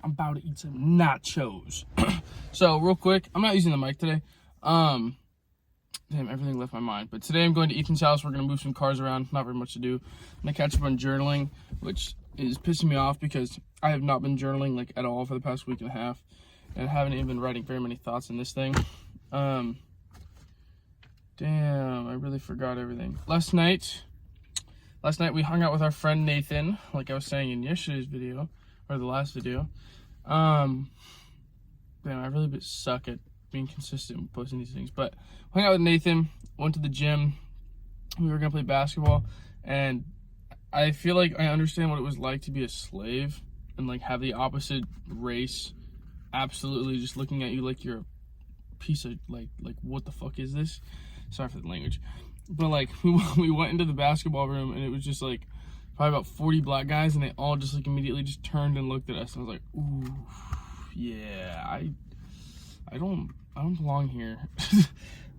I'm about to eat some nachos. So, real quick, I'm not using the mic today. Damn, everything left my mind. But today I'm going to Ethan's house. We're going to move some cars around. Not very much to do. I'm going to catch up on journaling, which is pissing me off because I have not been journaling, like, at all for the past week and a half. And I haven't even been writing very many thoughts in this thing. Damn, I really forgot everything. Last night we hung out with our friend Nathan, like I was saying in yesterday's video, or the last video. Damn, I really suck at being consistent with posting these things. But hung out with Nathan, went to the gym. We were gonna play basketball, and I feel like I understand what it was like to be a slave and like have the opposite race absolutely just looking at you like you're a piece of like what the fuck is this? Sorry for the language. But like we went into the basketball room and it was just like probably about 40 black guys, and they all just like immediately just turned and looked at us, and I was like, ooh, yeah, I don't belong here.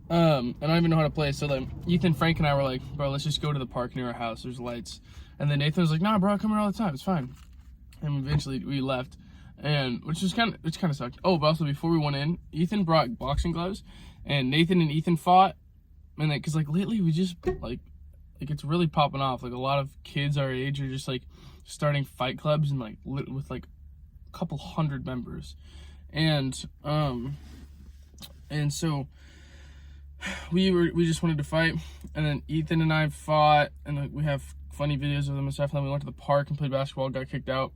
And I don't even know how to play. So like Ethan, Frank, and I were like, bro, let's just go to the park near our house. There's lights. And then Nathan was like, nah, bro, I come here all the time. It's fine. And eventually we left, and which kind of sucked. Oh, but also before we went in, Ethan brought boxing gloves, and Nathan and Ethan fought. And like, cause like lately we just like it's really popping off. Like a lot of kids our age are just like starting fight clubs and like with like a couple hundred members, and so we just wanted to fight, and then Ethan and I fought, and like we have funny videos of them and stuff. And then we went to the park and played basketball, got kicked out,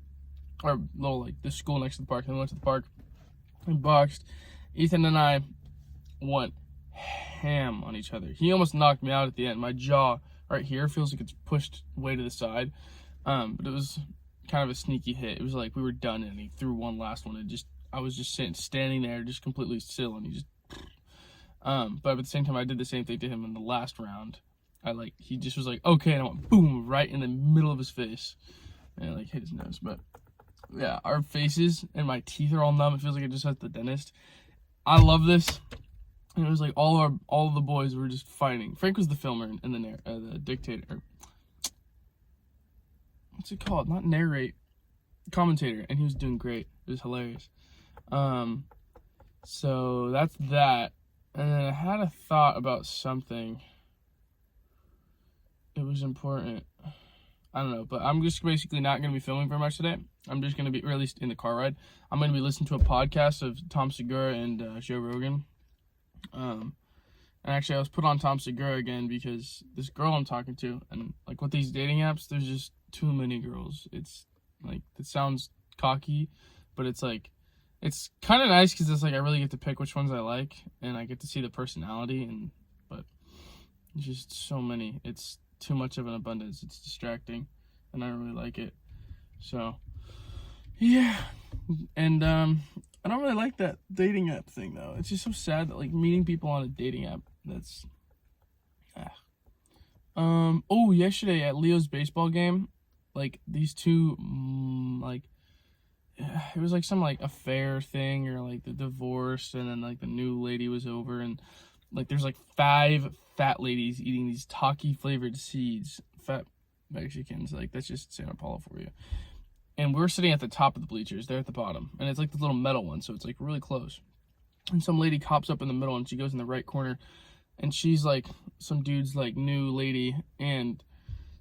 or little like the school next to the park. And then we went to the park and boxed. Ethan and I went ham on each other. He almost knocked me out at the end. My jaw right here feels like it's pushed way to the side, but it was kind of a sneaky hit. It was like we were done, and he threw one last one, and I was just standing there just completely still, and he just but at the same time I did the same thing to him in the last round. He just was like, okay, and I went boom right in the middle of his face, and I like hit his nose. But yeah, our faces and my teeth are all numb. It feels like I just went to the dentist. I love this. And it was like all of the boys were just fighting. Frank was the filmer and the dictator. What's it called? Not narrate, commentator, and he was doing great. It was hilarious. So that's that. And then I had a thought about something. It was important. I don't know, but I'm just basically not going to be filming very much today. I'm just going to be, or at least in the car ride, I'm going to be listening to a podcast of Tom Segura and Joe Rogan. And actually I was put on Tom Segura again because this girl I'm talking to, and like with these dating apps, there's just too many girls. It's like, it sounds cocky, but it's like, it's kind of nice because it's like I really get to pick which ones I like, and I get to see the personality, but it's just so many. It's too much of an abundance. It's distracting, and I don't really like it. So yeah, and I don't really like that dating app thing though. It's just so sad that like meeting people on a dating app, that's oh, yesterday at Leo's baseball game, like these two it was like some like affair thing, or like the divorce, and then like the new lady was over, and like there's like 5 fat ladies eating these Taki flavored seeds. Fat Mexicans, like that's just Santa Paula for you. And we're sitting at the top of the bleachers, they're at the bottom, and it's like the little metal one, so it's like really close. And some lady hops up in the middle, and she goes in the right corner, and she's like some dude's like new lady, and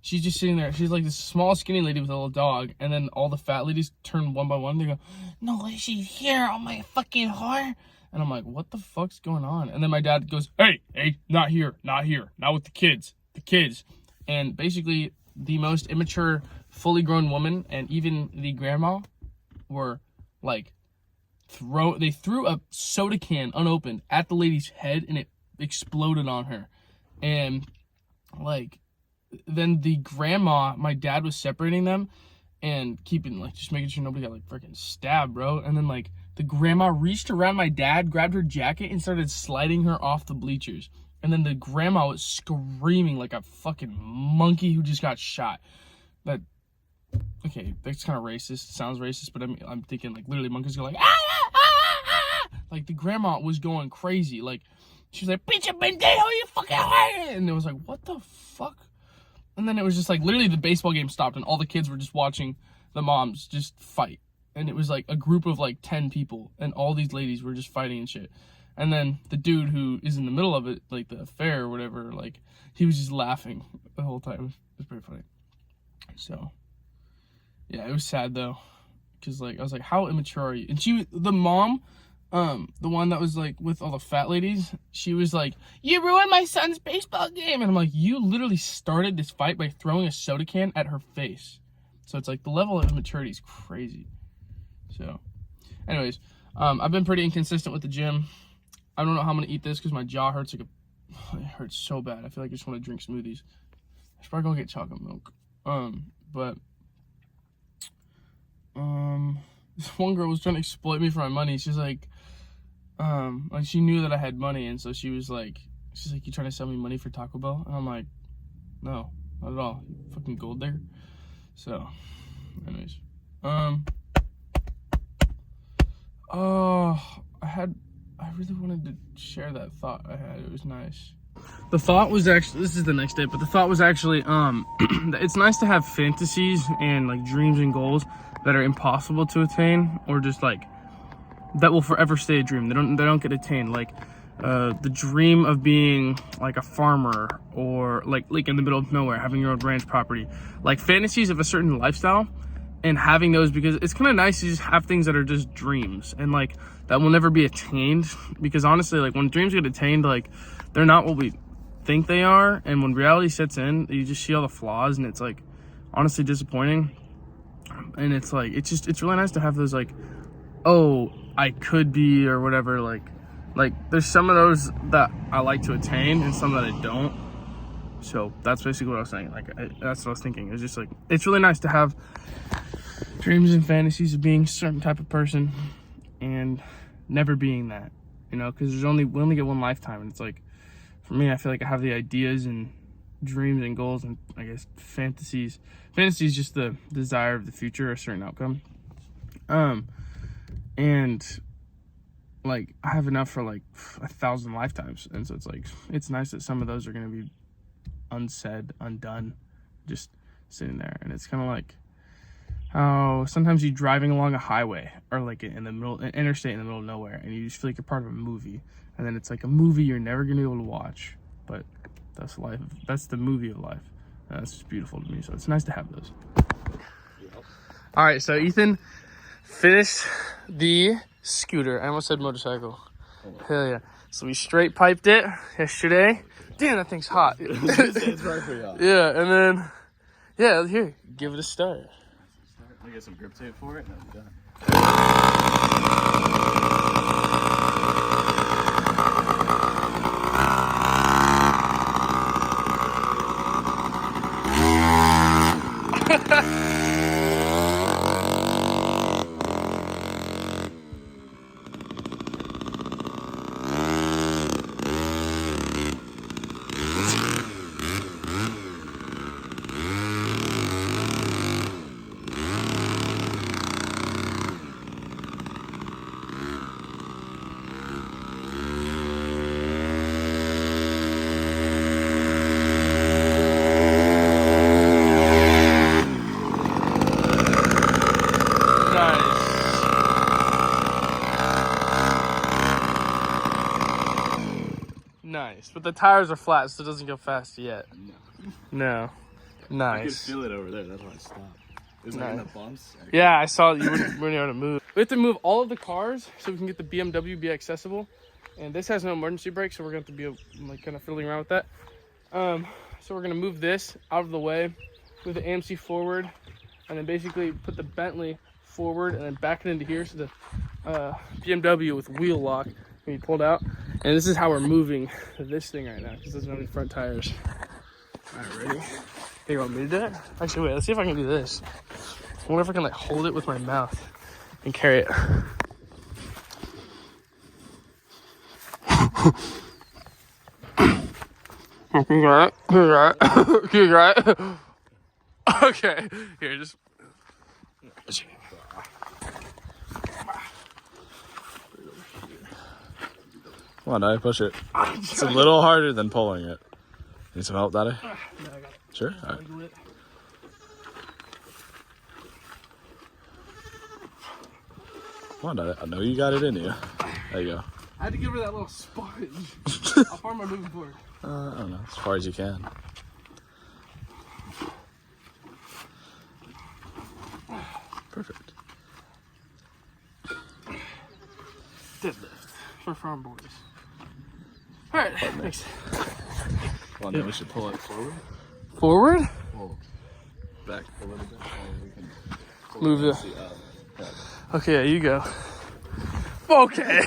she's just sitting there. She's like this small skinny lady with a little dog, and then all the fat ladies turn one by one. They go, no, she's here, oh my fucking whore. And I'm like, what the fuck's going on? And then my dad goes, hey, not here, not with the kids. And basically the most immature, fully grown woman and even the grandma were like they threw a soda can unopened at the lady's head, and it exploded on her. And like then the grandma, my dad was separating them and keeping like just making sure nobody got like freaking stabbed, bro. And then like the grandma reached around my dad, grabbed her jacket, and started sliding her off the bleachers. And then the grandma was screaming like a fucking monkey who just got shot. Okay, that's kind of racist. Sounds racist, but I'm thinking like literally monkeys go like, ah, ah, ah, ah. Like the grandma was going crazy. Like she was like, "Pinche pendejo, you fucking whore!" And it was like, what the fuck? And then it was just like literally the baseball game stopped, and all the kids were just watching the moms just fight. and it was like a group of like 10 people, and all these ladies were just fighting and shit. And then the dude who is in the middle of it, like the affair or whatever, like he was just laughing the whole time. It was pretty funny. So yeah, it was sad though, because like I was like, how immature are you? And the mom, the one that was like with all the fat ladies, she was like, you ruined my son's baseball game. And I'm like, you literally started this fight by throwing a soda can at her face. So it's like the level of immaturity is crazy. So anyways, I've been pretty inconsistent with the gym. I don't know how I'm gonna eat this because my jaw hurts it hurts so bad. I feel like I just want to drink smoothies. I should probably go get chocolate milk. But this one girl was trying to exploit me for my money. She's like she knew that I had money, and so she's like, you trying to sell me money for Taco Bell? And I'm like, no, not at all. You fucking gold digger. So, anyways, I really wanted to share that thought I had. It was nice. The thought was actually, this is the next day, but the thought was actually, it's nice to have fantasies and like dreams and goals that are impossible to attain, or just like that will forever stay a dream. They don't get attained. Like the dream of being like a farmer, or like in the middle of nowhere, having your own ranch property, like fantasies of a certain lifestyle, and having those, because it's kind of nice to just have things that are just dreams and like that will never be attained. Because honestly, like when dreams get attained, like they're not what we think they are, and when reality sets in, you just see all the flaws, and it's like honestly disappointing. And it's like, it's really nice to have those like, oh, I could be, or whatever. Like there's some of those that I like to attain and some that I don't. So that's basically what I was saying. Like that's what I was thinking. It's just like, it's really nice to have dreams and fantasies of being a certain type of person and never being that, you know, because we only get one lifetime. And it's like, for me, I feel like I have the ideas and dreams and goals, and I guess fantasies. Fantasy is just the desire of the future, a certain outcome. And like I have enough for like 1,000 lifetimes, and so it's like, it's nice that some of those are going to be unsaid, undone, just sitting there. And it's kind of like how sometimes you're driving along a highway, or like in the middle, an interstate in the middle of nowhere, and you just feel like you're part of a movie, and then it's like a movie you're never gonna be able to watch, but that's life. That's the movie of life, and that's just beautiful to me. So it's nice to have those. All right, so Ethan finished the scooter. I almost said motorcycle. Hell yeah. So we straight piped it yesterday. Damn, that thing's hot. It's right for y'all. Yeah, and then yeah, here, give it a start. Let me get some grip tape for it, and I'm done. Nice, but the tires are flat, so it doesn't go fast yet. No. Nice. I could feel it over there. That's why I stopped. It was like in the bumps. Yeah, I saw you weren't able to move. We have to move all of the cars so we can get the BMW be accessible. And this has no emergency brake, so we're going to have to be like kind of fiddling around with that. So we're going to move this out of the way, move the AMC forward, and then basically put the Bentley forward and then back it into here, so the BMW with wheel lock can be pulled out. And this is how we're moving this thing right now, because it doesn't have any front tires. All right, ready? Hey, you want me to do it? Actually, wait, let's see if I can do this. I wonder if I can like hold it with my mouth and carry it. You got it? You got it? You got it? Okay, here, just... Come on, Daddy, push it. It's a little harder than pulling it. Need some help, Daddy? No, I got it. Sure? All right. Come on, I know you got it in you. There you go. I had to give her that little sponge. How far am I moving forward? I don't know, as far as you can. Perfect. Deadlift for farm boys. All right, thanks. Well, then we should pull it forward. Forward? Well, back a little bit. We can Move the. Yeah. Okay, you go. Okay.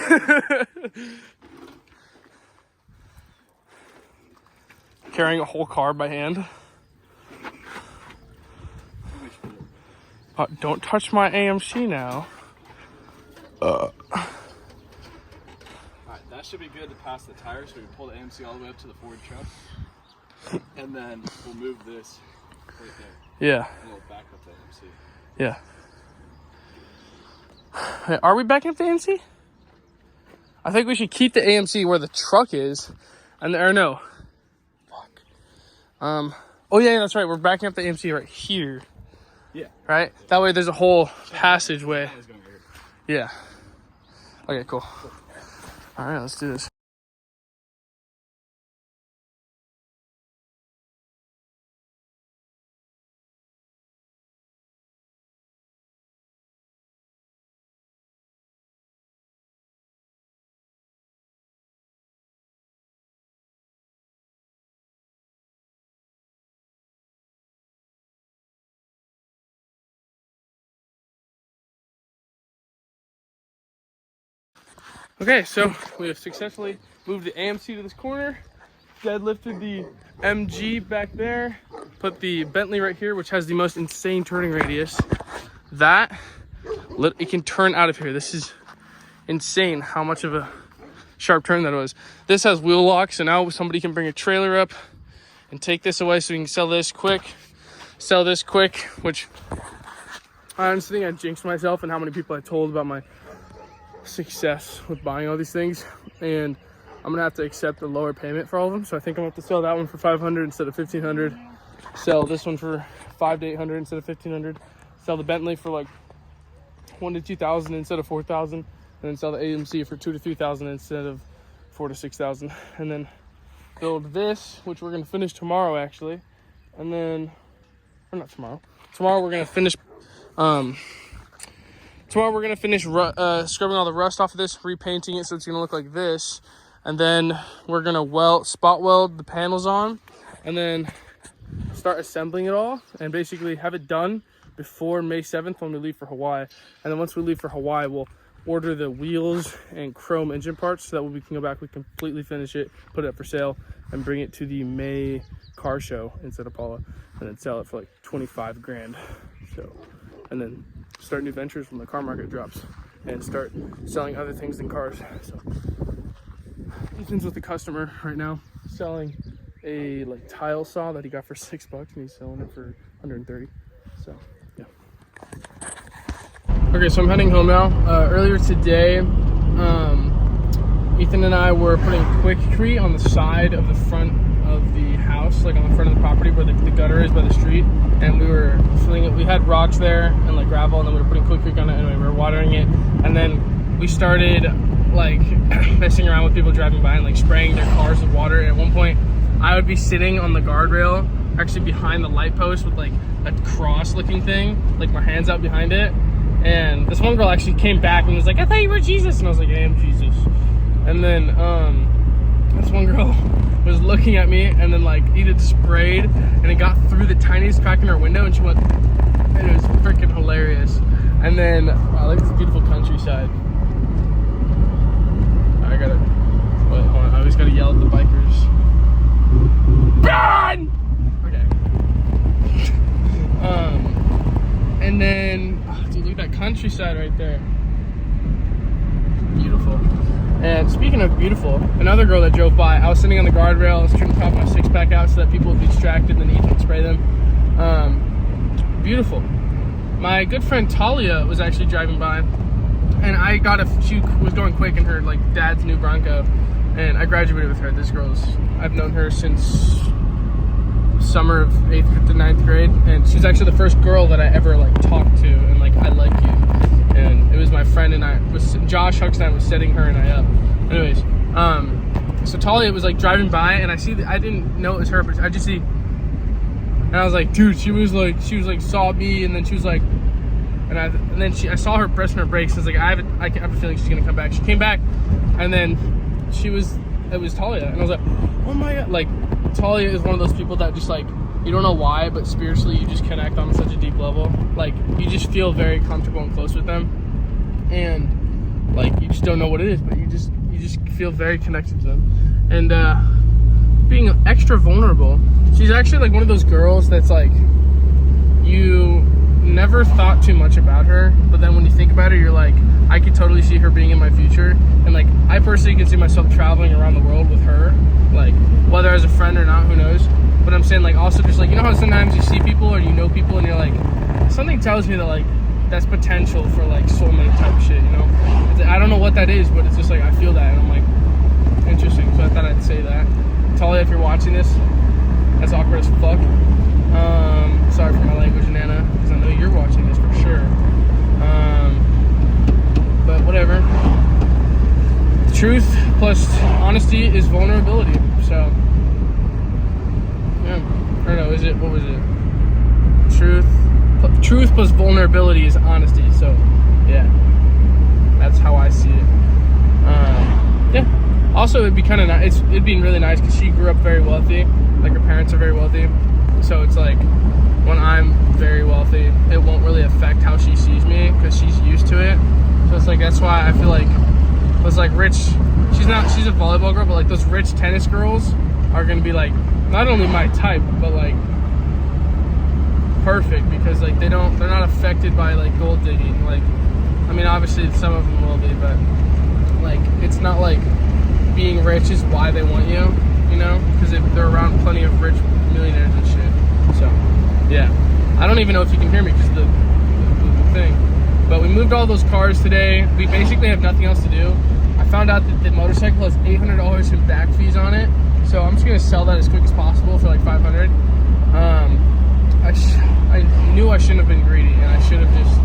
Carrying a whole car by hand. Don't touch my AMC now. Alright, that should be good to pass the tire, so we pull the AMC all the way up to the forward truck. And then we'll move this right there. Yeah. And we'll back up the AMC. Yeah. Hey, are we backing up the AMC? I think we should keep the AMC where the truck is. Or no. Fuck. Oh yeah, that's right. We're backing up the AMC right here. Yeah. Right? That way there's a whole passageway. Yeah. Okay, cool. All right, let's do this. Okay, so we have successfully moved the AMC to this corner, deadlifted the MG back there, put the Bentley right here, which has the most insane turning radius. It can turn out of here. This is insane how much of a sharp turn that was. This has wheel lock, so now somebody can bring a trailer up and take this away so we can sell this quick, which I honestly think I jinxed myself and how many people I told about my success with buying all these things, and I'm gonna have to accept a lower payment for all of them. So I think I'm gonna have to sell that one for $500 instead of $1,500, sell this one for $500 to $800 instead of $1,500, sell the Bentley for like $1,000 to $2,000 instead of $4,000, and then sell the AMC for $2,000 to $3,000 instead of $4,000 to $6,000, and then build this, which we're gonna finish tomorrow actually, and then or not tomorrow we're gonna finish tomorrow we're gonna finish scrubbing all the rust off of this, repainting it so it's gonna look like this, and then we're gonna spot weld the panels on, and then start assembling it all, and basically have it done before May 7th when we leave for Hawaii. And then once we leave for Hawaii, we'll order the wheels and chrome engine parts so that when we can go back, we completely finish it, put it up for sale, and bring it to the May car show in Sao Paulo, and then sell it for like 25 grand. So, and then start new ventures when the car market drops and start selling other things than cars. So Ethan's with the customer right now selling a like tile saw that he got for $6 and he's selling it for 130. So yeah. Okay, so I'm heading home now. Earlier today, Ethan and I were putting Quikrete on the side of the front of the house, like on the front of the property where the gutter is by the street, and we were filling it. We had rocks there and like gravel, and then we were putting Quikrete on it, and we were watering it, and then we started like messing around with people driving by and like spraying their cars with water. And at one point I would be sitting on the guardrail actually behind the light post with like a cross looking thing, like my hands out behind it, and this one girl actually came back and was like, "I thought you were Jesus," and I was like, "I am Jesus." And then this one girl was looking at me, and then like Edith sprayed, and it got through the tiniest crack in her window, and she went, and it was freaking hilarious. And then wow, look at this beautiful countryside. I gotta wait, hold on, I always gotta yell at the bikers. Run! Okay. And then dude, look at that countryside right there. Beautiful. And speaking of beautiful, another girl that drove by, I was sitting on the guardrail, I was trying to pop my 6-pack out so that people would be distracted and then Ethan would spray them. Beautiful. My good friend Talia was actually driving by, and she was going quick in her like dad's new Bronco, and I graduated with her. This girl's, I've known her since summer of 8th to 9th grade, and she's actually the first girl that I ever like talked to and like, "I like you." and it was my friend and Josh Huckstein was setting her and I up. Anyways, so Talia was like driving by, and I didn't know it was her, but I just see, and I was like, dude, she was like saw me, and then she was like, and then I saw her pressing her brakes. I was like, I have a feeling she's gonna come back. She came back, and then it was Talia, and I was like, oh my god, like Talia is one of those people that just like, you don't know why, but spiritually you just connect on such a deep level. Like you just feel very comfortable and close with them, and like you just don't know what it is, but you just feel very connected to them. And being extra vulnerable, she's actually like one of those girls that's like, you never thought too much about her, but then when you think about her, you're like, I could totally see her being in my future. And like I personally can see myself traveling around the world with her, like whether as a friend or not, who knows. But I'm saying, like, also just like, you know how sometimes you see people or you know people and you're like, something tells me that like that's potential for like soulmate type shit, you know? I don't know what that is, but it's just like I feel that, and I'm like, interesting. So I thought I'd say that. Talia, if you're watching this, that's awkward as fuck. Sorry for my language, Nana, because I know you're watching this for sure. But whatever. Truth plus honesty is vulnerability. So yeah. Or no, what was it? Truth plus vulnerability is honesty. So yeah, that's how I see it. Yeah. Also, it'd be kind of nice. It'd be really nice because she grew up very wealthy. Like her parents are very wealthy. So it's like, when I'm very wealthy, it won't really affect how she sees me because she's used to it. So it's like, that's why I feel like those like rich, she's a volleyball girl, but like those rich tennis girls are gonna be like, not only my type, but like perfect, because like they're not affected by like gold digging. Like, I mean, obviously some of them will be, but like, it's not like being rich is why they want you, you know, because they're around plenty of rich millionaires and shit. So yeah, I don't even know if you can hear me because the thing. But we moved all those cars today. We basically have nothing else to do. I found out that the motorcycle has $800 in back fees on it, so I'm just gonna sell that as quick as possible for like $500. I knew I shouldn't have been greedy, and I should have just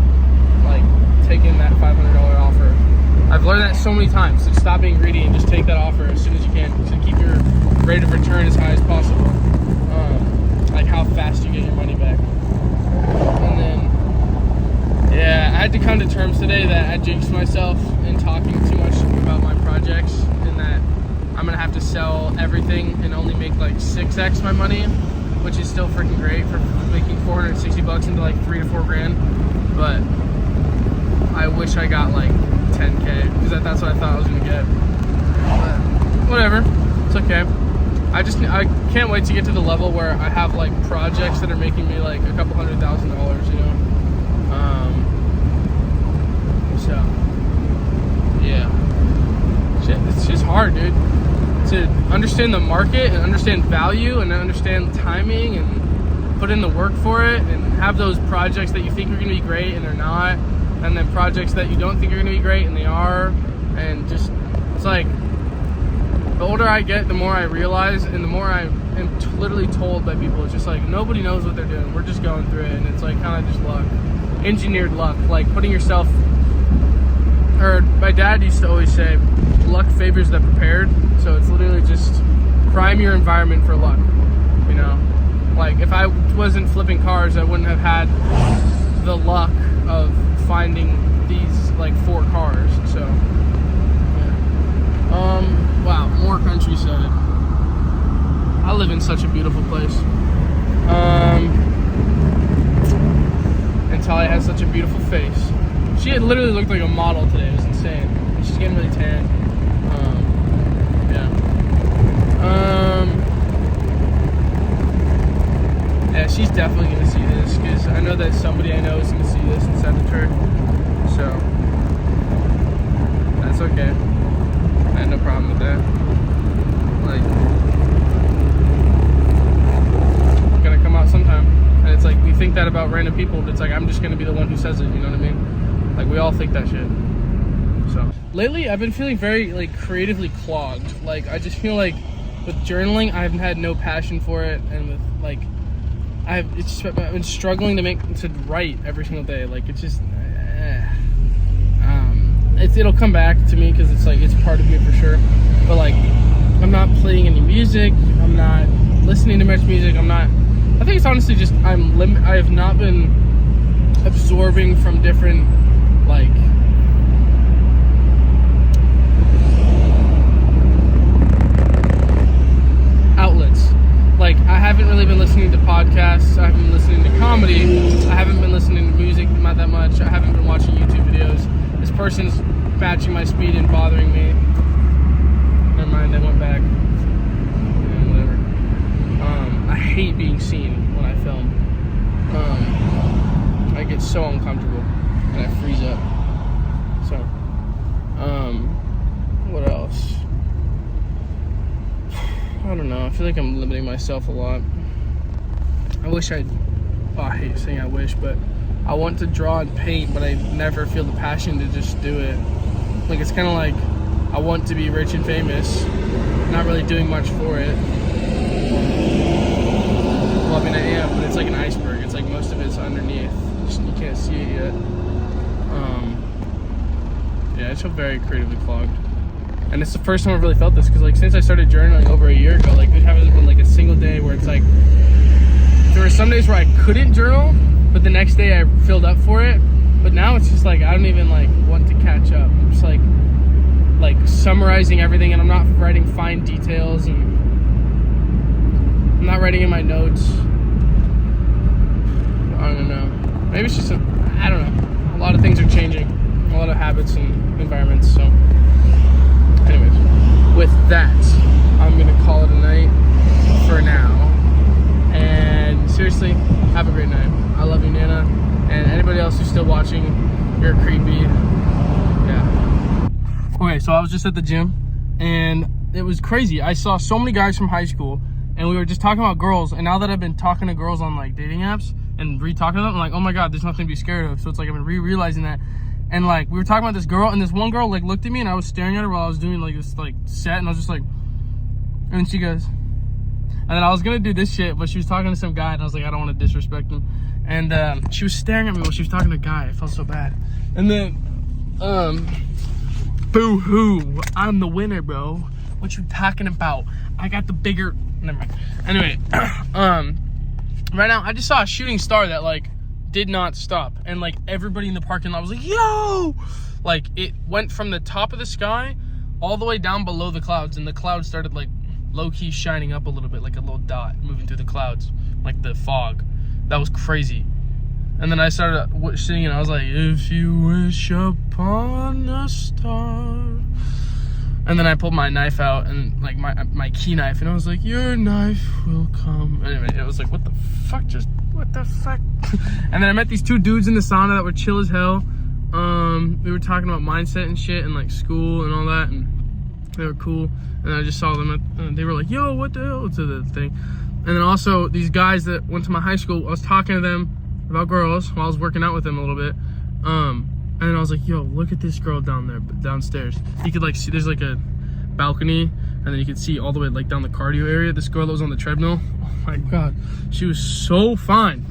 like taken that $500 offer. I've learned that so many times. So stop being greedy and just take that offer as soon as you can. So keep your rate of return as high as possible. Like how fast you get your money back. And then, yeah, I had to come to terms today that I jinxed myself in talking too much about my projects, and that I'm gonna have to sell everything and only make like 6x my money, which is still freaking great for making $460 into like $3 to $4 grand. But I wish I got like 10K because that's what I thought I was gonna get. But whatever, it's okay. I can't wait to get to the level where I have like projects that are making me like a couple $100,000, you know. So yeah, shit, it's just hard, dude, to understand the market and understand value and understand timing and put in the work for it, and have those projects that you think are gonna be great and they're not, and then projects that you don't think are gonna be great and they are, and just, it's like, the older I get, the more I realize, and the more I am literally told by people, it's just like, nobody knows what they're doing, we're just going through it, and it's like kind of just luck, engineered luck, like putting yourself, or my dad used to always say, luck favors the prepared. So it's literally just prime your environment for luck, you know. Like if I wasn't flipping cars, I wouldn't have had the luck of finding these like 4 cars. So yeah. Wow, more countryside. I live in such a beautiful place. And Talia has such a beautiful face. She had literally looked like a model today. It was insane. And she's getting really tan. Yeah, she's definitely gonna see this because I know that somebody I know is gonna see this and send it to her. So that's okay. I had no problem with that. Like, it's gonna come out sometime. And it's like, we think that about random people, but it's like, I'm just gonna be the one who says it, you know what I mean? Like, we all think that shit. So lately I've been feeling very like creatively clogged. Like, I just feel like with journaling I've had no passion for it, and with like I've been struggling to write every single day. Like, it's just it'll come back to me because it's like it's part of me for sure. But like, I'm not playing any music. I'm not listening to much music. I think it's honestly just I have not been absorbing from different like outlets. Like, I haven't really been listening to podcasts. I haven't been listening to comedy. I haven't been listening to music not that much. I haven't been watching YouTube videos. This person's batching my speed and bothering me. Never mind, I went back. Yeah, whatever. I hate being seen when I film. I get so uncomfortable and I freeze up. So, what else? I don't know. I feel like I'm limiting myself a lot. I hate saying I wish, but I want to draw and paint, but I never feel the passion to just do it. Like, it's kind of like I want to be rich and famous, not really doing much for it. Well, I mean, I am, but it's like an iceberg. It's like most of it's underneath. You can't see it yet. Yeah, I feel very creatively clogged. And it's the first time I've really felt this, because like since I started journaling over a year ago, like there hasn't been like a single day where it's like, there were some days where I couldn't journal, but the next day I filled up for it. But now it's just like I don't even like want to catch up. I'm just like summarizing everything, and I'm not writing fine details, and I'm not writing in my notes. I don't know. Maybe it's just I don't know. A lot of things are changing. A lot of habits and environments. So anyways, with that, I'm gonna call it a night for now. And seriously, have a great night. I love you, Nana. And anybody else who's still watching, you're creepy. Yeah. Okay, so I was just at the gym, and it was crazy. I saw so many guys from high school, and we were just talking about girls. And now that I've been talking to girls on like dating apps and re-talking to them, I'm like, oh my God, there's nothing to be scared of. So it's like I've been realizing that. And like we were talking about this girl, and this one girl like looked at me, and I was staring at her while I was doing like this like set, and I was just like, and then she goes, and then I was gonna do this shit, but she was talking to some guy, and I was like, I don't want to disrespect him. And she was staring at me while she was talking to a guy. I felt so bad. And then boo hoo, I'm the winner, bro. What you talking about? I got the bigger. Never mind. Anyway, right now I just saw a shooting star that like did not stop, and like everybody in the parking lot was like, yo, like it went from the top of the sky all the way down below the clouds, and the clouds started like low-key shining up a little bit, like a little dot moving through the clouds, like the fog. That was crazy. And then I started singing, I was like, if you wish upon a star. And then I pulled my knife out, and like my key knife, and I was like, your knife will come. Anyway, it was like, what the fuck, what the fuck? And then I met these two dudes in the sauna that were chill as hell. We were talking about mindset and shit, and like school and all that, and they were cool. And I just saw them, and they were like, yo, what the hell, to the thing. And then also these guys that went to my high school, I was talking to them about girls while I was working out with them a little bit. And then I was like, yo, look at this girl down there, downstairs. You could like see, there's like a balcony, and then you could see all the way like down the cardio area. This girl that was on the treadmill, oh my God, she was so fine.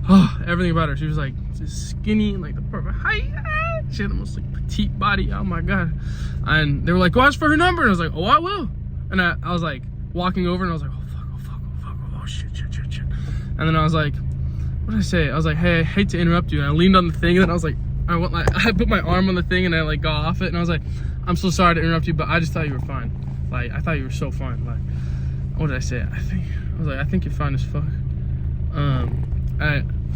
Oh, everything about her. She was like just skinny and like the perfect height. She had the most like petite body. Oh my God. And they were like, go ask for her number. And I was like, oh, I will. And I was like walking over, and I was like, oh fuck, oh shit. And then I was like, what did I say? I was like, hey, I hate to interrupt you. And I leaned on the thing, and then I was like, I put my arm on the thing, and I like got off it, and I was like, I'm so sorry to interrupt you, but I just thought you were fine. Like, I thought you were so fine. Like, what did I say? I think you're fine as fuck.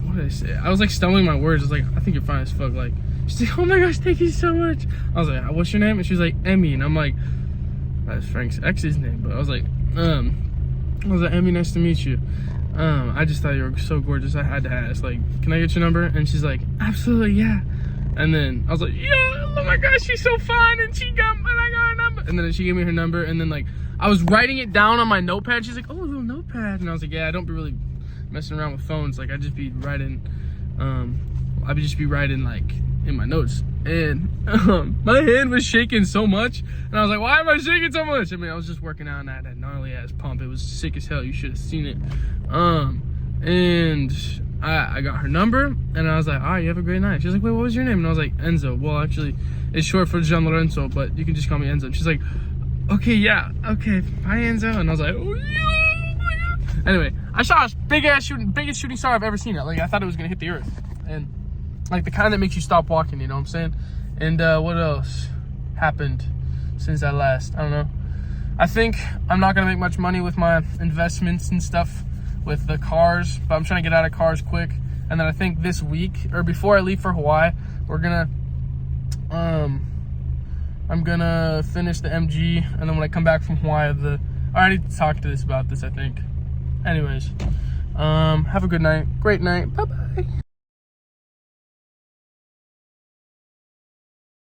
What did I say? I was like stumbling my words. I was like, I think you're fine as fuck. Like, she's like, oh my gosh, thank you so much. I was like, what's your name? And she was like, Emmy. And I'm like, that's Frank's ex's name. But I was like, Emmy, nice to meet you. I just thought you were so gorgeous. I had to ask, like, can I get your number? And she's like, absolutely, yeah. And then I was like, yeah, oh my gosh, she's so fine. And I got her number. And then she gave me her number. And then like, I was writing it down on my notepad. She's like, oh, a little notepad. And I was like, yeah, I don't be really messing around with phones. Like, I'd just be writing, like in my notes. And my hand was shaking so much, and I was like, why am I shaking so much? I mean, I was just working out, and I had that gnarly ass pump. It was sick as hell. You should have seen it. And I got her number, and I was like, all right, you have a great night. She was like, wait, what was your name? And I was like, Enzo. Well, actually, It's short for Gian Lorenzo, but you can just call me Enzo. And she's like, okay, yeah, okay, bye Enzo. And I was like, oh yeah, oh my God. Anyway, I saw a biggest shooting star I've ever seen. Like, I thought it was gonna hit the earth, and like the kind that makes you stop walking. You know what I'm saying? And what else happened since I last? I don't know. I think I'm not gonna make much money with my investments and stuff with the cars, but I'm trying to get out of cars quick. And then I think this week, or before I leave for Hawaii, we're gonna I'm gonna finish the MG, and then when I come back from Hawaii, I already talked to this about this, I think. Anyways, have a good night, great night, bye bye.